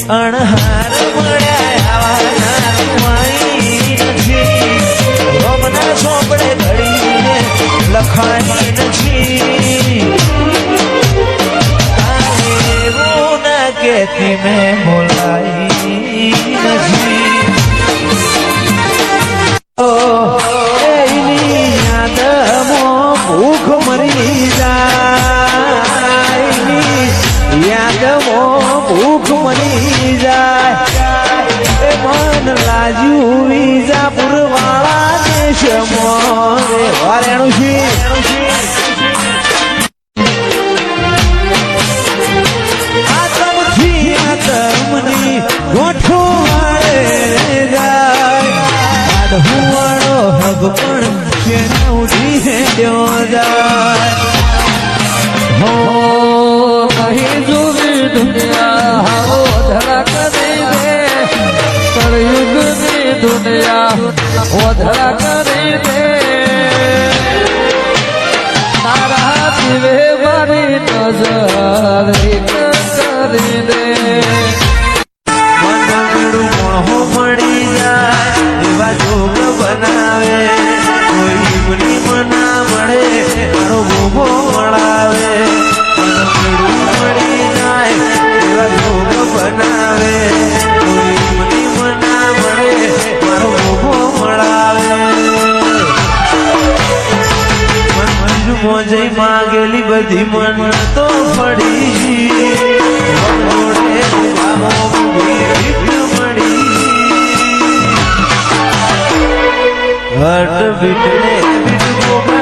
અણહાર મળ્યા આવાના માઈ નથી રોમના સોપડે ઘડીને લખાઈ નથી એવું ના કેતી મેં બોલાઈ નથી એની યાદમાં ભૂખ મરી જાય યાદમાં ભૂખ મરી જાય એ મન લાજ્યું વિજાપુર વાળા દેશમાં રે વારેણું છે આતમની ગોઠો વાળે જાય હુવાળો હગ પણ કેના ઉઠી હેડ્યો જાય હો અહીં જોવી દુનિયા હો ધડક દે કળયુગની દુનિયા હો ધડક દે તારા જીવે મારી નજર એક કરી દે મનડું મોહો મળી જાય એવા જોગ બનાવે કોઈ મુની મના મળે મારો ભોગો મળાવે મનડું મળી જાય એવા જોગ બનાવે કોઈ મુની મના મળે મારો ભોગો મળાવે મંજુ મોજે માગેલી બધી મન તો પડી મોડે બાબો હટ બીટને બીટ